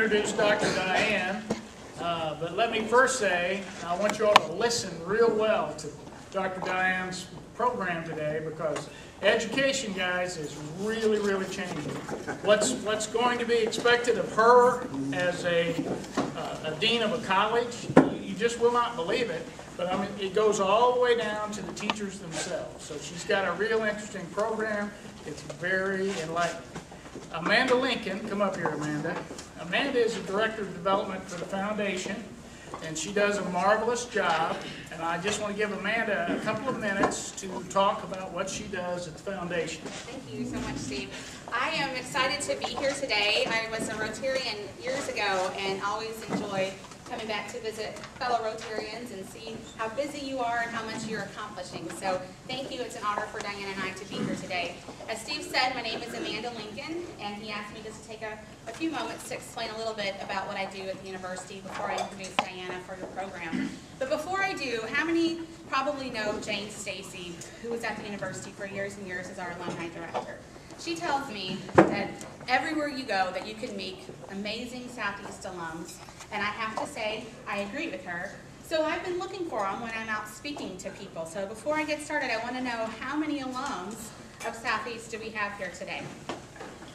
introduce Dr. Diane, but let me first say, I want you all to listen real well to Dr. Diane's program today, because education, guys, is really, really changing. What's going to be expected of her as a dean of a college, you just will not believe it. But I mean, it goes all the way down to the teachers themselves. So she's got a real interesting program. It's very enlightening. Amanda Lincoln, come up here, Amanda. Amanda is the Director of Development for the Foundation, and she does a marvelous job. And I just want to give Amanda a couple of minutes to talk about what she does at the Foundation. Thank you so much, Steve. I am excited to be here today. I was a Rotarian years ago and always enjoy coming back to visit fellow Rotarians and see how busy you are and how much you're accomplishing. So thank you. It's an honor for Diane and I to be here today. As Steve said, my name is Amanda Lincoln, and he asked me just to take a few moments to explain a little bit about what I do at the university before I introduce Diana for your program. But before I do, how many probably know Jane Stacy, who was at the university for years and years as our alumni director? She tells me that everywhere you go that you can meet amazing Southeast alums. And I have to say, I agree with her. So I've been looking for them when I'm out speaking to people. So before I get started, I want to know how many alums of Southeast do we have here today?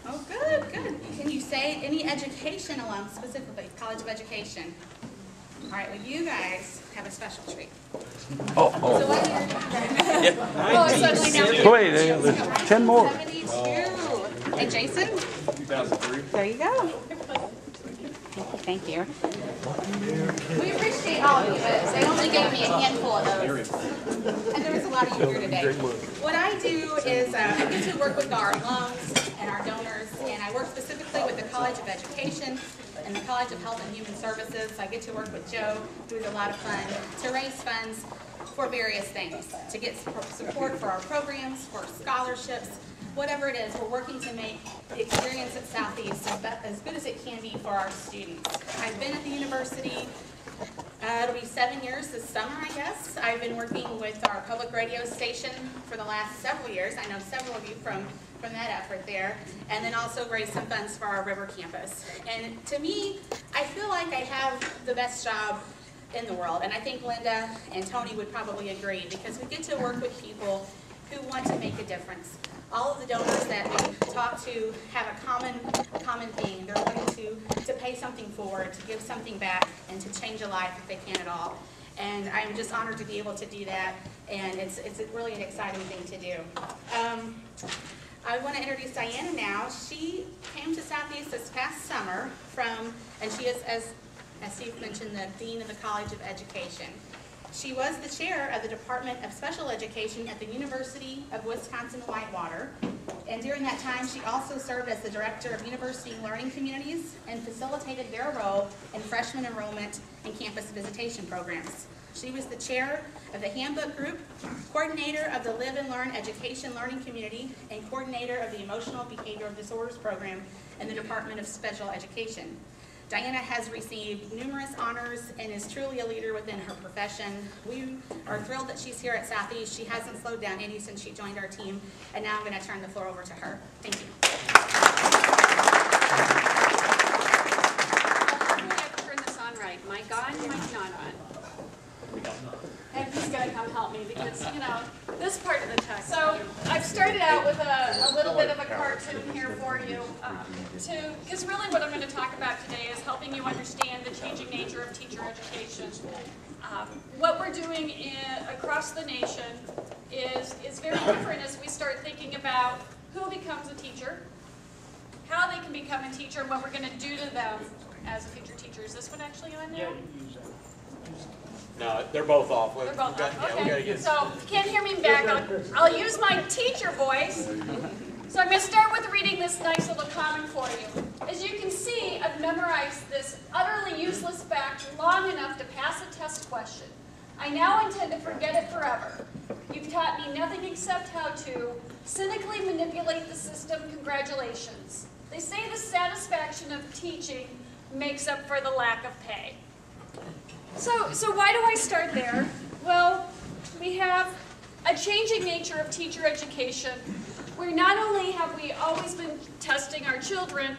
Oh, good, good. Can you say any education alums specifically, College of Education? All right, well, you guys have a special treat. Oh. So what year? Yeah. Suddenly now. Wait, there's 10 more. 72. And Jason? 2003. There you go. Thank you. We appreciate all of you, but they only gave me a handful of those. And there was a lot of you here today. What I do is I get to work with our alums and our donors, and I work specifically with the College of Education and the College of Health and Human Services. I get to work with Joe, who is a lot of fun, to raise funds for various things, to get support for our programs, for scholarships, whatever it is. We're working to make the experience at Southeast as good as it can be for our students. I've been at the university, it'll be 7 years this summer, I guess. I've been working with our public radio station for the last several years. I know several of you from that effort there. And then also raised some funds for our River campus. And to me, I feel like I have the best job in the world. And I think Linda and Tony would probably agree, because we get to work with people who want to make a difference. All of the donors that we talk to have a common theme. They're looking to pay something forward, to give something back, and to change a life if they can at all. And I'm just honored to be able to do that, and it's really an exciting thing to do. I want to introduce Diana now. She came to Southeast this past summer and she is, as Steve mentioned, the Dean of the College of Education. She was the chair of the Department of Special Education at the University of Wisconsin-Whitewater. And during that time, she also served as the Director of University Learning Communities and facilitated their role in freshman enrollment and campus visitation programs. She was the chair of the Handbook Group, coordinator of the Live and Learn Education Learning Community, and coordinator of the Emotional Behavioral Disorders Program in the Department of Special Education. Diana has received numerous honors and is truly a leader within her profession. We are thrilled that she's here at Southeast. She hasn't slowed down any since she joined our team, and now I'm going to turn the floor over to her. Thank you. Hopefully I can turn this on right. Mic on, mic not on. And he's going to come help me because, you know, this part of the text. So I've started out with a little bit of a cartoon here for you, because really what I'm going to talk about today is helping you understand the changing nature of teacher education. What we're doing across the nation is very different as we start thinking about who becomes a teacher, how they can become a teacher, and what we're going to do to them as a future teacher. Is this one actually on now? Yeah, you use that. No, they're both off. They're both off. Yeah, we gotta Okay. get. So if you can't hear me back, I'll use my teacher voice. So I'm going to start with reading this nice little comment for you. As you can see, I've memorized this utterly useless fact long enough to pass a test question. I now intend to forget it forever. You've taught me nothing except how to cynically manipulate the system. Congratulations. They say the satisfaction of teaching makes up for the lack of pay. So why do I start there? Well, we have a changing nature of teacher education, where not only have we always been testing our children,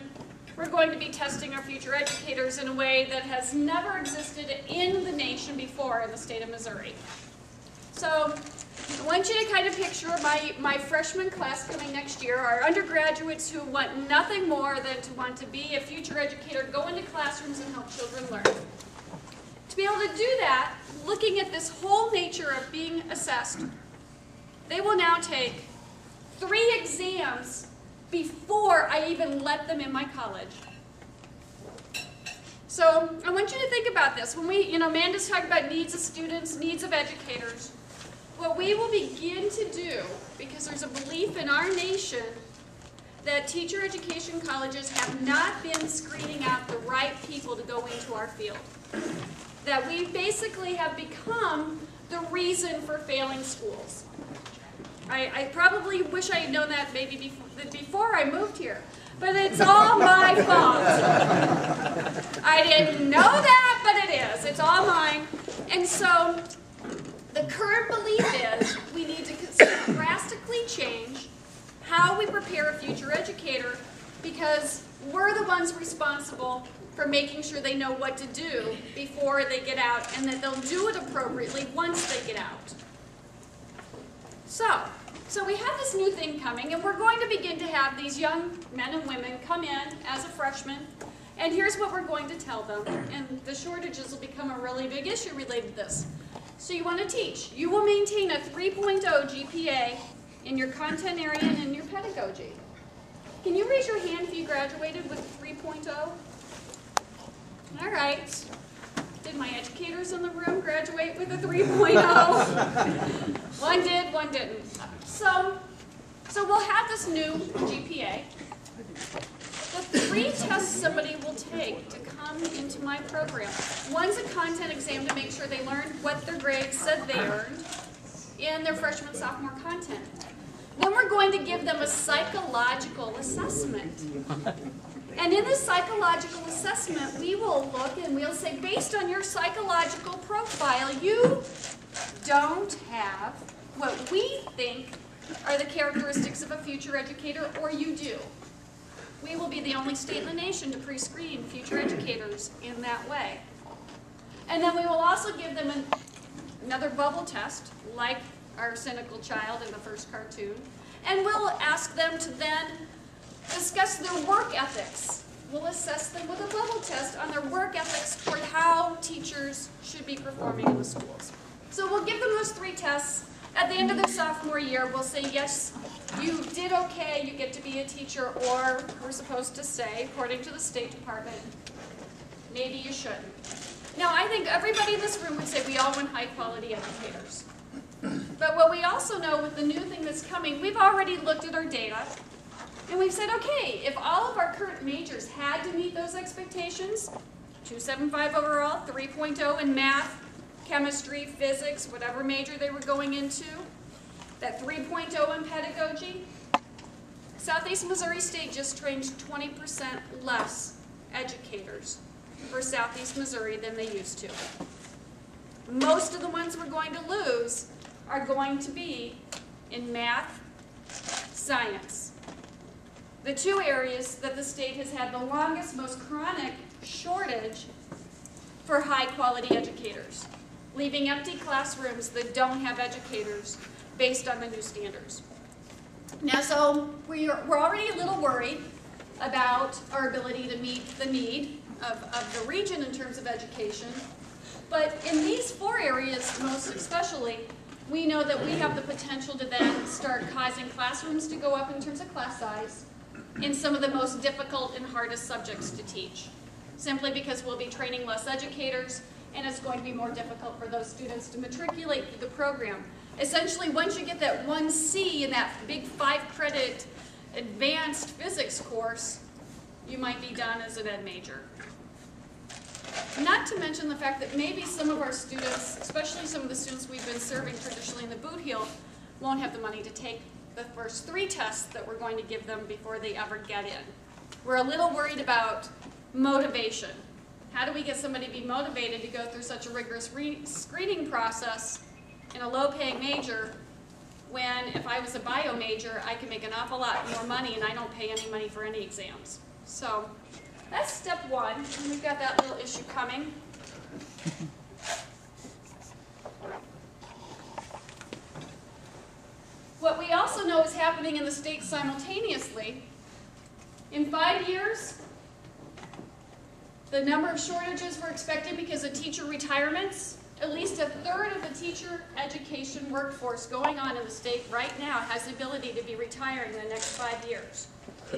we're going to be testing our future educators in a way that has never existed in the nation before in the state of Missouri. So I want you to kind of picture my freshman class coming next year, our undergraduates who want nothing more than to want to be a future educator, go into classrooms and help children learn. To be able to do that, looking at this whole nature of being assessed, they will now take 3 exams before I even let them in my college. So I want you to think about this. When we, Amanda's talking about needs of students, needs of educators. What we will begin to do, because there's a belief in our nation that teacher education colleges have not been screening out the right people to go into our field. That we basically have become the reason for failing schools. I probably wish I had known that maybe before I moved here, but it's all my fault. I didn't know that, but it is. It's all mine. And so the current belief is we need to drastically change how we prepare a future educator, because we're the ones responsible for making sure they know what to do before they get out, and that they'll do it appropriately once they get out. So we have this new thing coming, and we're going to begin to have these young men and women come in as a freshman, and here's what we're going to tell them, and the shortages will become a really big issue related to this. So you want to teach. You will maintain a 3.0 GPA in your content area and in your pedagogy. Can you raise your hand if you graduated with a 3.0? All right. Did my educators in the room graduate with a 3.0? One did, one didn't. So we'll have this new GPA. The 3 tests somebody will take to come into my program. One's a content exam to make sure they learned what their grades said they earned in their freshman, sophomore content. Then we're going to give them a psychological assessment. And in this psychological assessment, we will look and we'll say, based on your psychological profile, you don't have what we think are the characteristics of a future educator, or you do. We will be the only state in the nation to pre-screen future educators in that way. And then we will also give them another bubble test, like our cynical child in the first cartoon, and we'll ask them to then discuss their work ethics. We'll assess them with a bubble test on their work ethics toward how teachers should be performing in the schools. So we'll give them those 3 tests. At the end of their sophomore year, we'll say, yes, you did okay, you get to be a teacher, or we're supposed to say, according to the State Department, maybe you shouldn't. Now, I think everybody in this room would say we all want high-quality educators. But what we also know with the new thing that's coming, we've already looked at our data, and we've said, okay, if all of our current majors had to meet those expectations, 275 overall, 3.0 in math, chemistry, physics, whatever major they were going into, that 3.0 in pedagogy, Southeast Missouri State just trained 20% less educators for Southeast Missouri than they used to. Most of the ones we're going to lose are going to be in math, science. The 2 areas that the state has had the longest, most chronic shortage for high-quality educators, leaving empty classrooms that don't have educators based on the new standards. Now, so we're already a little worried about our ability to meet the need of the region in terms of education. But in these 4 areas, most especially, we know that we have the potential to then start causing classrooms to go up in terms of class size in some of the most difficult and hardest subjects to teach, simply because we'll be training less educators, and it's going to be more difficult for those students to matriculate through the program. Essentially, once you get that 1C in that big 5-credit advanced physics course, you might be done as an ed major. Not to mention the fact that maybe some of our students, especially some of the students we've been serving traditionally in the boot heel, won't have the money to take the first 3 tests that we're going to give them before they ever get in. We're a little worried about motivation. How do we get somebody to be motivated to go through such a rigorous screening process in a low-paying major when, if I was a bio major, I can make an awful lot more money and I don't pay any money for any exams. So that's step one, and we've got that little issue coming. What we also know is happening in the state simultaneously. In 5 years, the number of shortages we're expecting because of teacher retirements, at least a third of the teacher education workforce going on in the state right now has the ability to be retiring in the next 5 years,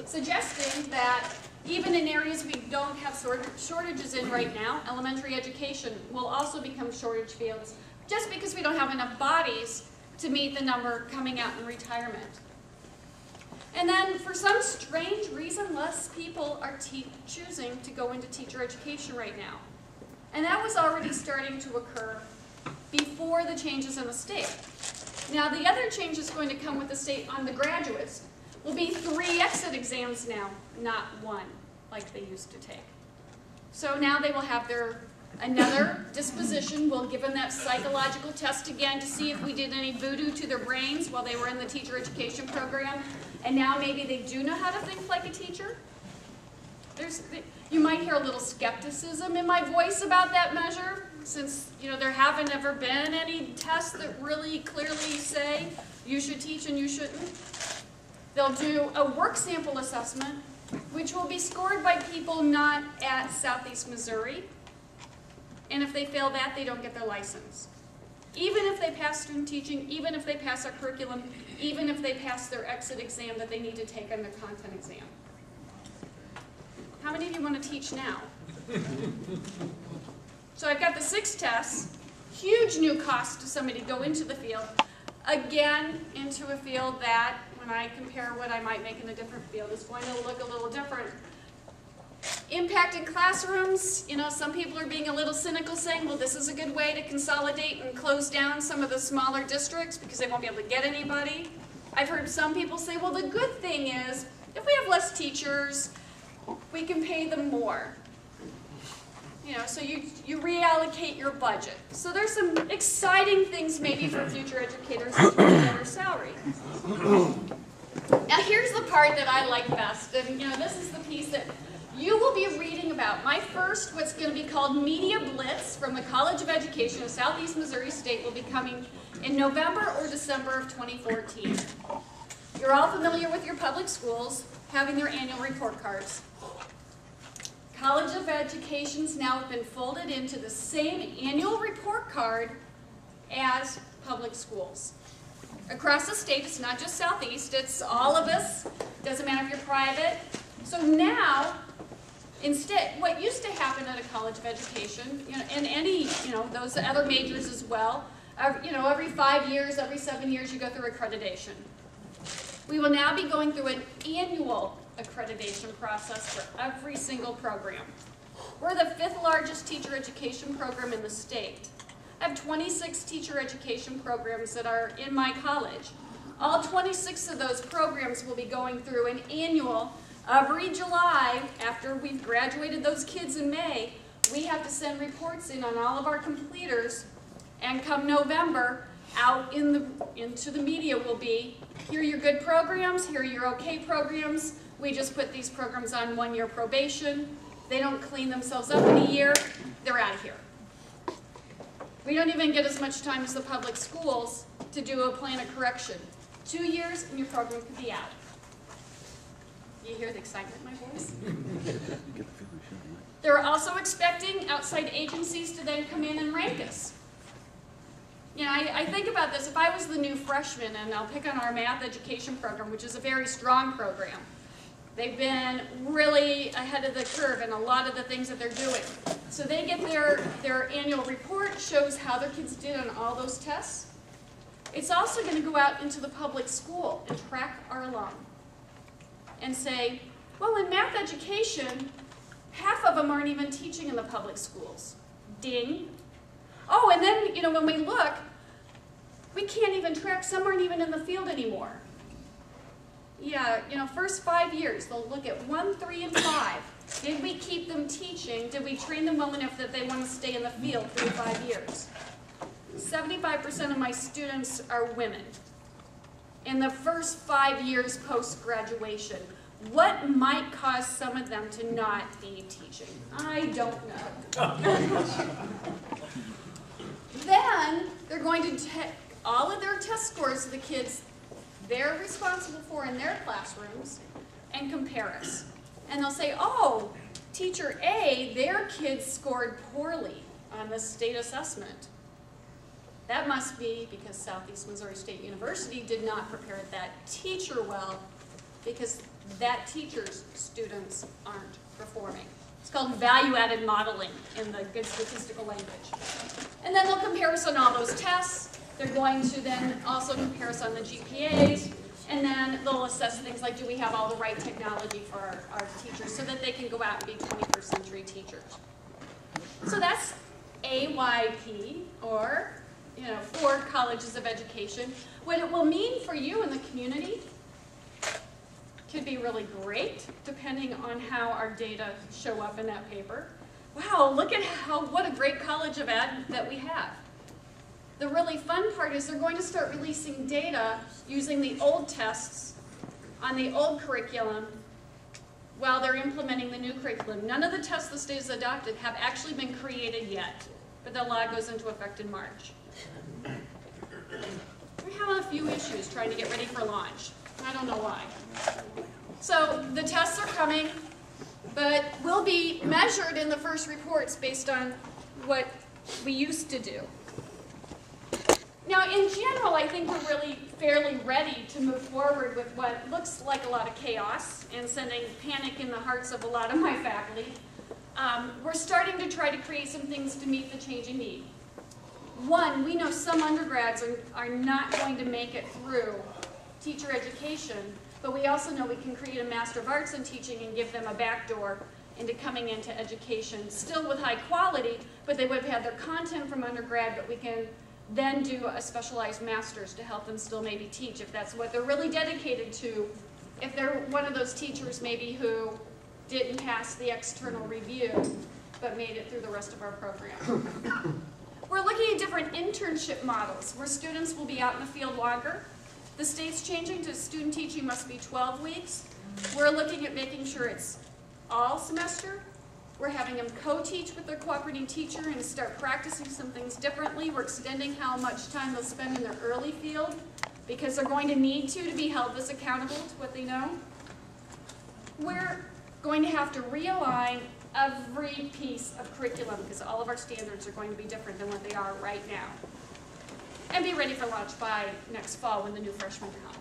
suggesting that even in areas we don't have shortages in right now, elementary education will also become shortage fields just because we don't have enough bodies to meet the number coming out in retirement. And then for some strange reason, less people are choosing to go into teacher education right now. And that was already starting to occur before the changes in the state. Now the other change that's going to come with the state on the graduates will be 3 exit exams now, not 1 like they used to take. So now they will have another disposition. We'll give them that psychological test again to see if we did any voodoo to their brains while they were in the teacher education program. And now maybe they do know how to think like a teacher. You might hear a little skepticism in my voice about that measure, since there haven't ever been any tests that really clearly say you should teach and you shouldn't. They'll do a work sample assessment, which will be scored by people not at Southeast Missouri. And if they fail that, they don't get their license. Even if they pass student teaching, even if they pass our curriculum, even if they pass their exit exam that they need to take on their content exam. How many of you want to teach now? So I've got the 6 tests, huge new cost to somebody to go into the field. Again, into a field that, when I compare what I might make in a different field, is going to look a little different. Impact in classrooms, some people are being a little cynical, saying, well, this is a good way to consolidate and close down some of the smaller districts because they won't be able to get anybody. I've heard some people say, well, the good thing is, if we have less teachers, we can pay them more. So you reallocate your budget. So there's some exciting things maybe for future educators to get better salary. Now here's the part that I like best, and this is the piece that you will be reading about. My first, what's going to be called Media Blitz from the College of Education of Southeast Missouri State will be coming in November or December of 2014. You're all familiar with your public schools having their annual report cards. College of Education's now have been folded into the same annual report card as public schools. Across the state, it's not just Southeast, it's all of us. Doesn't matter if you're private. So now, instead, what used to happen at a College of Education, and any, those other majors as well, every 5 years, every 7 years, you go through accreditation. We will now be going through an annual accreditation process for every single program. We're the 5th largest teacher education program in the state. I have 26 teacher education programs that are in my college. All 26 of those programs will be going through an annual. Every July, after we've graduated those kids in May, we have to send reports in on all of our completers, and come November, out into the media will be, here are your good programs, here are your okay programs. We just put these programs on 1-year probation. They don't clean themselves up in a year, they're out of here. We don't even get as much time as the public schools to do a plan of correction. 2 years and your program could be out. You hear the excitement in my voice? They're also expecting outside agencies to then come in and rank us. I think about this. If I was the new freshman, and I'll pick on our math education program, which is a very strong program. They've been really ahead of the curve in a lot of the things that they're doing. So they get their annual report, shows how their kids did on all those tests. It's also going to go out into the public school and track our alum and say, well, in math education, half of them aren't even teaching in the public schools. Ding. Oh, and then, when we look, we can't even track, some aren't even in the field anymore. Yeah, first 5 years, they'll look at 1, 3, and 5. Did we keep them teaching? Did we train them well enough that they want to stay in the field 3 to 5 years? 75% of my students are women. In the first 5 years post-graduation, What might cause some of them to not be teaching? I don't know. Then they're going to take all of their test scores of the kids they're responsible for in their classrooms and compare us. And they'll say, oh, teacher A, their kids scored poorly on the state assessment. That must be because Southeast Missouri State University did not prepare that teacher well, because that teacher's students aren't performing. It's called value-added modeling in the good statistical language. And then they'll compare us on all those tests. They're going to then also compare us on the GPAs, and then they'll assess things like, do we have all the right technology for our teachers so that they can go out and be 21st century teachers. So that's AYP, or for colleges of education. What it will mean for you in the community could be really great, depending on how our data show up in that paper. Wow, look at what a great college of ed that we have. The really fun part is they're going to start releasing data using the old tests on the old curriculum while they're implementing the new curriculum. None of the tests the state has adopted have actually been created yet, but the law goes into effect in March. We're having a few issues trying to get ready for launch. I don't know why. So the tests are coming, but will be measured in the first reports based on what we used to do. Now, in general, I think we're really fairly ready to move forward with what looks like a lot of chaos and sending panic in the hearts of a lot of my faculty. We're starting to try to create some things to meet the changing need. One, we know some undergrads are not going to make it through teacher education, but we also know we can create a Master of Arts in Teaching and give them a backdoor into coming into education, still with high quality, but they would have had their content from undergrad, but we can then do a specialized master's to help them still maybe teach if that's what they're really dedicated to. If they're one of those teachers maybe who didn't pass the external review, but made it through the rest of our program. We're looking at different internship models where students will be out in the field longer. The state's changing to student teaching must be 12 weeks. We're looking at making sure it's all semester. We're having them co-teach with their cooperating teacher and start practicing some things differently. We're extending how much time they'll spend in their early field because they're going to need to be held this accountable to what they know. We're going to have to realign every piece of curriculum because all of our standards are going to be different than what they are right now. And be ready for launch by next fall when the new freshmen come.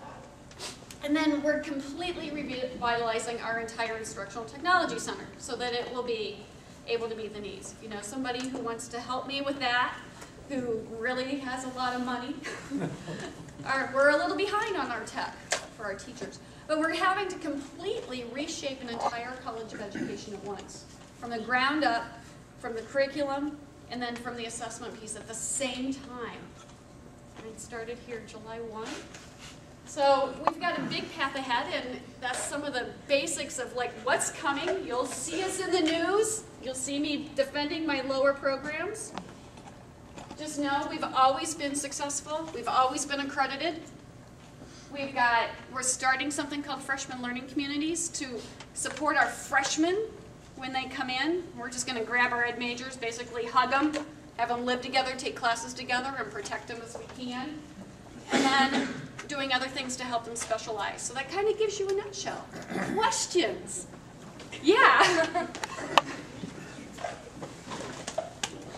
And then we're completely revitalizing our entire instructional technology center so that it will be able to meet the needs. If you know somebody who wants to help me with that, who really has a lot of money, we're a little behind on our tech for our teachers. But we're having to completely reshape an entire college of education at once, from the ground up, from the curriculum, and then from the assessment piece at the same time. It started here July 1. So we've got a big path ahead, and that's some of the basics of like what's coming. You'll see us in the news. You'll see me defending my lower programs. Just know we've always been successful. We've always been accredited. We're starting something called Freshman Learning Communities to support our freshmen when they come in. We're just going to grab our ed majors, basically hug them, have them live together, take classes together, and protect them as we can. And then doing other things to help them specialize. So that kind of gives you a nutshell. Questions? Yeah.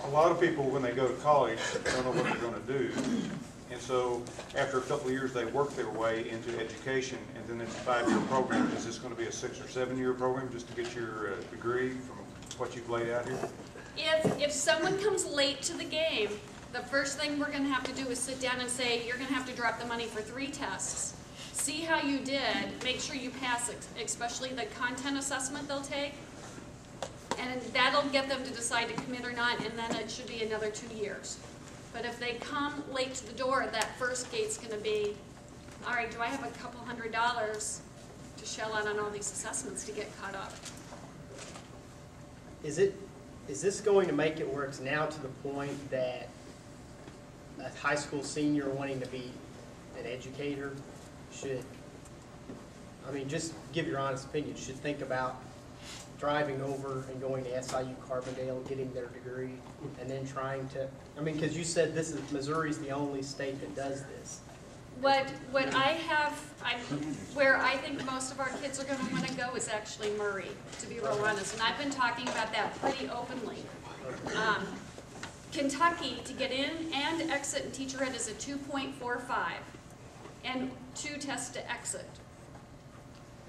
A lot of people, when they go to college, don't know what they're going to do. And so after a couple of years, they work their way into education, and then it's a 5-year program. Is this going to be a 6 or 7-year program just to get your degree from what you've laid out here? If someone comes late to the game, the first thing we're going to have to do is sit down and say, you're going to have to drop the money for 3 tests. See how you did. Make sure you pass, especially the content assessment they'll take. And that'll get them to decide to commit or not, and then it should be another 2 years. But if they come late to the door, that first gate's going to be, all right, do I have a couple $100 to shell out on all these assessments to get caught up? Is this going to make it where it's now to the point that a high school senior wanting to be an educator should I mean, just give your honest opinion, should think about driving over and going to SIU Carbondale, getting their degree, and then trying to, I mean, because you said Missouri's the only state that does this. What I have, where I think most of our kids are going to want to go is actually Murray, to be real honest. And I've been talking about that pretty openly. Kentucky, to get in and exit in teacher ed is a 2.45 and 2 tests to exit.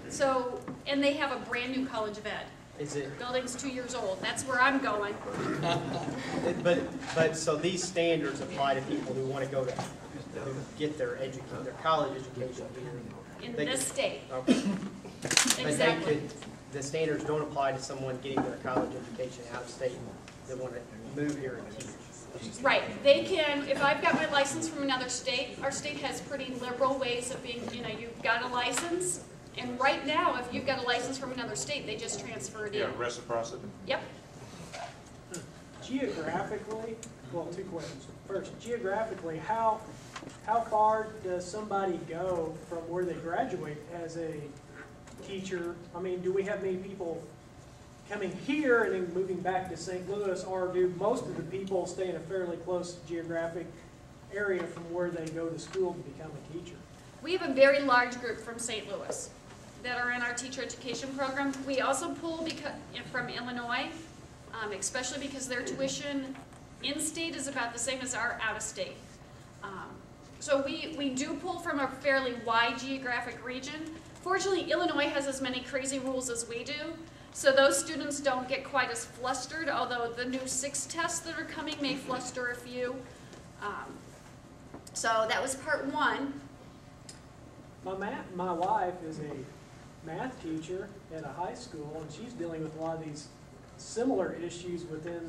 So, and they have a brand new College of Ed. Is it? Building's 2 years old. That's where I'm going. But so these standards apply to people who want to go to get their college education here. In this state. Okay. But Exactly. the standards don't apply to someone getting their college education out of state that want to move here and teach. Right. They can, if I've got my license from another state, our state has pretty liberal ways of being, you know, you've got a license, and right now, if you've got a license from another state, they just transfer it in. Yeah, reciprocity. Yep. Geographically, well, 2 questions. First, geographically, how far does somebody go from where they graduate as a teacher? I mean, do we have many people coming here and then moving back to St. Louis, or do most of the people stay in a fairly close geographic area from where they go to school to become a teacher? We have a very large group from St. Louis that are in our teacher education program. We also pull from Illinois, especially because their tuition in-state is about the same as our out-of-state. So we do pull from a fairly wide geographic region. Fortunately, Illinois has as many crazy rules as we do, so those students don't get quite as flustered, although the new 6 tests that are coming may fluster a few. So that was part 1. My wife is a math teacher at a high school, and she's dealing with a lot of these similar issues within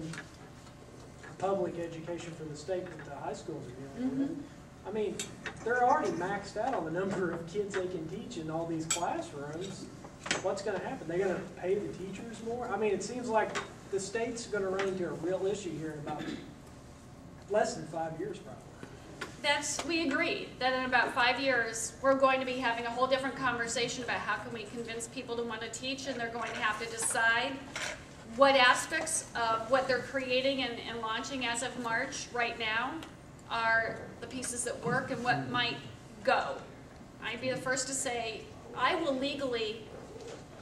public education for the state that the high schools are dealing with. I mean, they're already maxed out on the number of kids they can teach in all these classrooms. What's going to happen? They're going to pay the teachers more? I mean, it seems like the state's going to run into a real issue here in about less than 5 years, probably. We agree that in about 5 years, we're going to be having a whole different conversation about how can we convince people to want to teach, and they're going to have to decide what aspects of what they're creating and launching as of March right now are the pieces that work and what might go. I'd be the first to say, I will legally,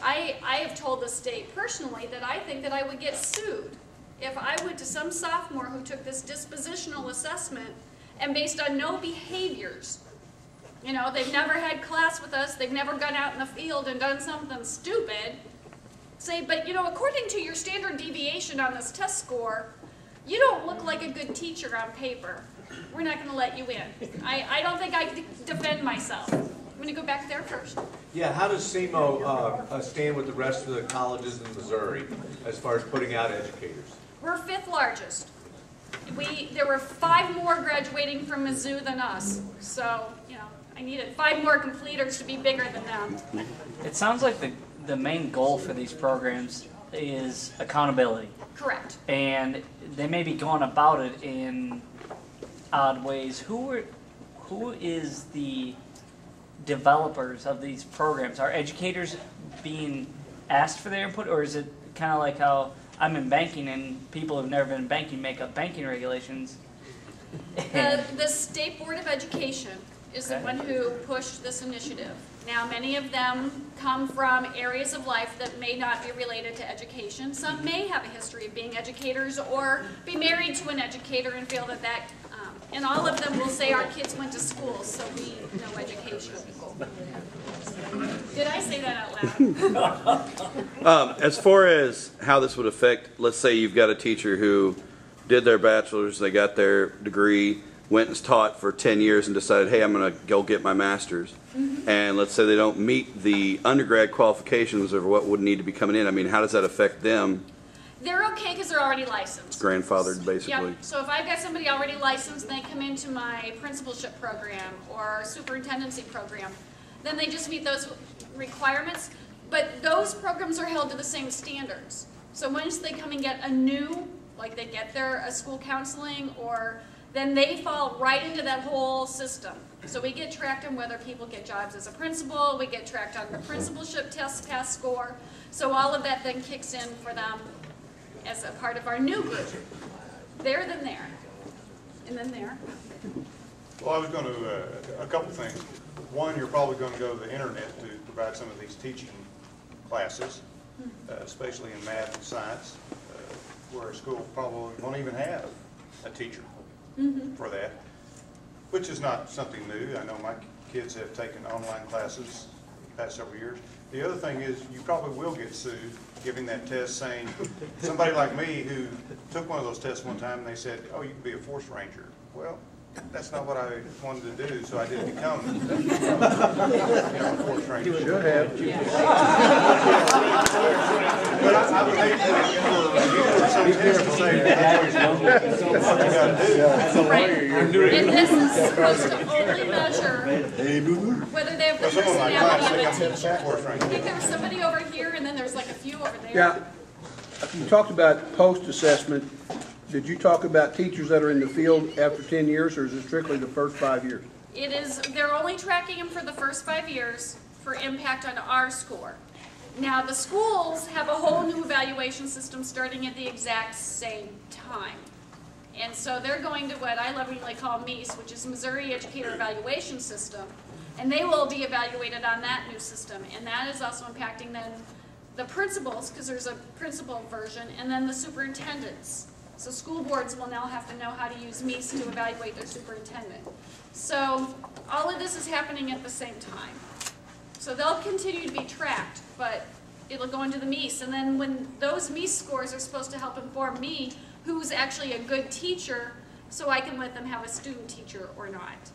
I have told the state personally that I think that I would get sued if I went to some sophomore who took this dispositional assessment and based on no behaviors, you know, they've never had class with us, they've never gone out in the field and done something stupid, say, but you know, according to your standard deviation on this test score, you don't look like a good teacher on paper. We're not going to let you in. I don't think I can defend myself. I'm going to go back there first. Yeah, how does SEMO stand with the rest of the colleges in Missouri as far as putting out educators? We're 5th largest. There were 5 more graduating from Mizzou than us. So, you know, I needed 5 more completers to be bigger than them. It sounds like the main goal for these programs is accountability. Correct. And they may be going about it in odd ways. Who is the developers of these programs? Are educators being asked for their input, or is it kind of like how I'm in banking and people who've never been in banking make up banking regulations? The State Board of Education is the one who pushed this initiative. Now, many of them come from areas of life that may not be related to education. Some may have a history of being educators or be married to an educator and feel that and all of them will say our kids went to school, so we know education. Did I say that out loud? As far as how this would affect, let's say you've got a teacher who did their bachelor's, they got their degree, went and taught for 10 years and decided, hey, I'm going to go get my master's. And let's say they don't meet the undergrad qualifications of what would need to be coming in. I mean, how does that affect them? They're okay because they're already licensed. Grandfathered, basically. Yep. So if I've got somebody already licensed and they come into my principalship program or superintendency program, then they just meet those requirements. But those programs are held to the same standards. So once they come and get a new, like they get their school counseling or then they fall right into that whole system. So we get tracked on whether people get jobs as a principal, we get tracked on the principalship test pass score. So all of that then kicks in for them as a part of our new group. There, then there, and then there. Well, I was going to, a couple things. One, you're probably going to go to the internet to provide some of these teaching classes, especially in math and science, where a school probably won't even have a teacher for that, which is not something new. I know my kids have taken online classes the past several years. The other thing is you probably will get sued giving that test, saying somebody like me who took one of those tests one time and they said, oh, you can be a force ranger. Well, that's not what I wanted to do, so I didn't become a force ranger. Should have. But I would hate to some test to say that's what you got to do. Right. And this is supposed to only measure whether they have the Well, some of my clients personality think of a I'm a teacher. force I ranger. think there was somebody over here, and then there's like a few over there. Yeah, you talked about post-assessment. Did you talk about teachers that are in the field after 10 years, or is it strictly the first 5 years? It is, they're only tracking them for the first 5 years for impact on our score. Now, the schools have a whole new evaluation system starting at the exact same time. And so they're going to what I lovingly call MEAS, which is Missouri Educator Evaluation System. And they will be evaluated on that new system. And that is also impacting then the principals, because there's a principal version, and then the superintendents. So school boards will now have to know how to use MEAS to evaluate their superintendent. So all of this is happening at the same time. So they'll continue to be tracked, but it'll go into the MEAS. And then when those MEAS scores are supposed to help inform me who's actually a good teacher, so I can let them have a student teacher or not.